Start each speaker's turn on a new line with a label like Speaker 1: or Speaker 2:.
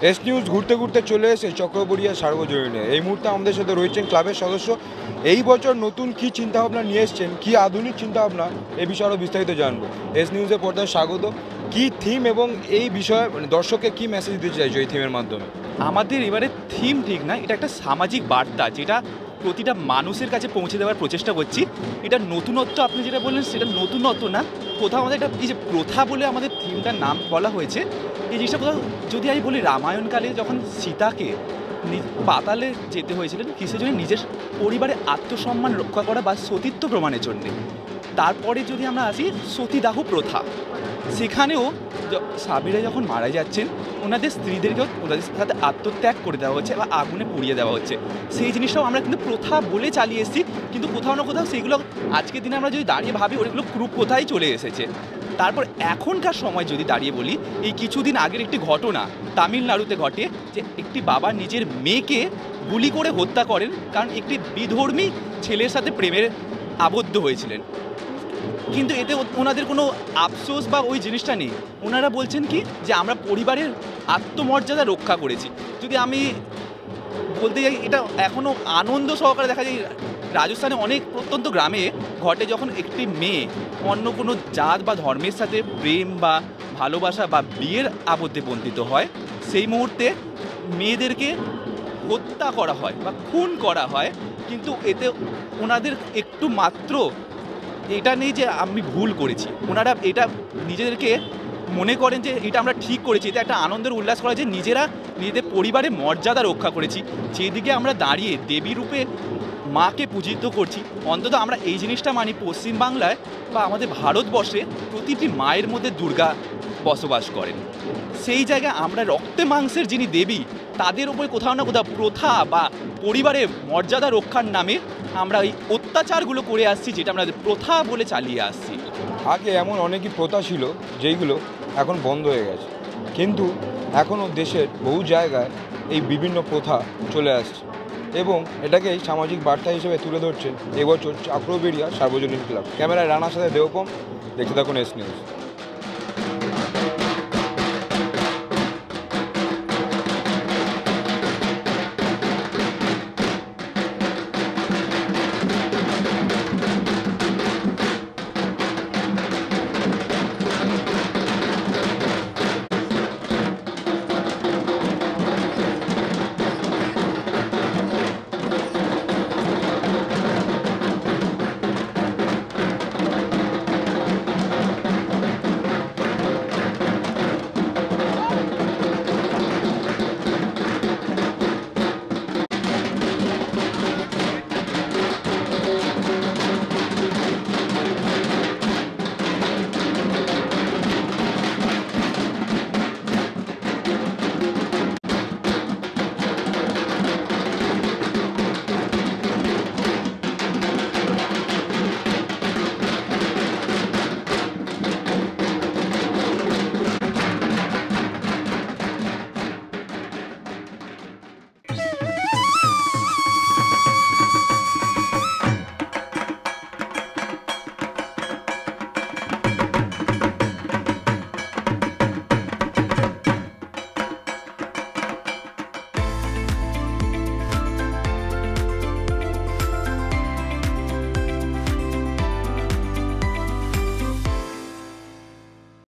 Speaker 1: S news ঘুরতে ঘুরতে চলে এসে চক্রবড়িয়া সার্বজনীনে। এই মুহূর্তে আমাদের সাথে রয়েছেন ক্লাবের সদস্য। এই বছর নতুন কী চিন্তাভাবনা নিয়ে এসছেন, কী আধুনিক চিন্তাভাবনা, এই বিষয়ে আরও বিস্তারিত জানবো। এস নিউজের পর্দায় স্বাগত। কী থিম এবং এই বিষয়ে দর্শককে কী মেসেজ দিতে চাইছো এই থিমের মাধ্যমে?
Speaker 2: আমাদের এবারে থিম ঠিক না, এটা একটা সামাজিক বার্তা যেটা প্রতিটা মানুষের কাছে পৌঁছে দেওয়ার প্রচেষ্টা করছি। এটা নতুনত্ব, আপনি যেটা বললেন সেটা নতুনত্ব না, কোথাও আমাদের একটা এই যে প্রথা বলে আমাদের থিমটার নাম বলা হয়েছে। এই জিনিসটা কোথাও যদি আমি বলি, রামায়ণকালে যখন সীতাকে পাতালে যেতে হয়েছিলেন কিসের জন্য? নিজের পরিবারের আত্মসম্মান রক্ষা করা বা সতীত্ব প্রমাণের জন্যে। তারপরে যদি আমরা আসি সতীদাহ প্রথা, সেখানেও স্বামীরা যখন মারা যাচ্ছেন ওনাদের স্ত্রীদেরকেও ওনাদের সাথে আত্মত্যাগ করে দেওয়া হচ্ছে বা আগুনে পুড়িয়ে দেওয়া হচ্ছে। সেই জিনিসটাও আমরা কিন্তু প্রথা বলে চালিয়ে এসেছি, কিন্তু কোথাও না কোথাও সেইগুলো আজকের দিনে আমরা যদি দাঁড়িয়ে ভাবি ওইগুলো কুপ্রথাই চলে এসেছে। তারপর এখনকার সময় যদি দাঁড়িয়ে বলি, এই কিছুদিন আগের একটি ঘটনা তামিলনাড়ুতে ঘটে যে একটি বাবা নিজের মেয়েকে গুলি করে হত্যা করেন, কারণ একটি বিধর্মী ছেলের সাথে প্রেমের আবদ্ধ হয়েছিলেন। কিন্তু এতে ওনাদের কোনো আফসোস বা ওই জিনিসটা নেই। ওনারা বলছেন কি যে আমরা পরিবারের আত্মমর্যাদা রক্ষা করেছি। যদি আমি বলতে যাই, এটা এখনও আনন্দ সহকারে দেখা যায়। রাজস্থানে অনেক প্রত্যন্ত গ্রামে ঘটে, যখন একটি মেয়ে অন্য কোনো জাত বা ধর্মের সাথে প্রেম বা ভালোবাসা বা বিয়ের আবদ্ধে বন্ধিত হয়, সেই মুহূর্তে মেয়েদেরকে হত্যা করা হয় বা খুন করা হয়। কিন্তু এতে ওনাদের একটু মাত্র এটা নেই যে আমি ভুল করেছি। ওনারা এটা নিজেদেরকে মনে করেন যে এটা আমরা ঠিক করেছি। এটা একটা আনন্দের উল্লাস করা যে নিজেরা নিজেদের পরিবারের মর্যাদা রক্ষা করেছি। যেদিকে আমরা দাঁড়িয়ে দেবী রূপে মাকে পূজিত করছি, অন্তত আমরা এই জিনিসটা মানি, পশ্চিমবাংলায় বা আমাদের ভারতবর্ষে প্রতিটি মায়ের মধ্যে দুর্গা বসবাস করেন। সেই জায়গায় আমরা রক্তে মাংসের যিনি দেবী, তাদের উপরে কোথাও না কোথাও প্রথা বা পরিবারের মর্যাদা রক্ষার নামে আমরা এই অত্যাচারগুলো করে আসছি, যেটা আমরা প্রথা বলে চালিয়ে আসছি।
Speaker 1: আগে এমন অনেকই প্রথা ছিল যেইগুলো এখন বন্ধ হয়ে গেছে, কিন্তু এখনও দেশের বহু জায়গায় এই বিভিন্ন প্রথা চলে আসছে এবং এটাকেই সামাজিক বার্তা হিসেবে তুলে ধরছে এবছর চক্রবেড়িয়া সার্বজনীন ক্লাব। ক্যামেরায় রানার সাথে দেবপম, দেখতে থাকুন এস নিউজ।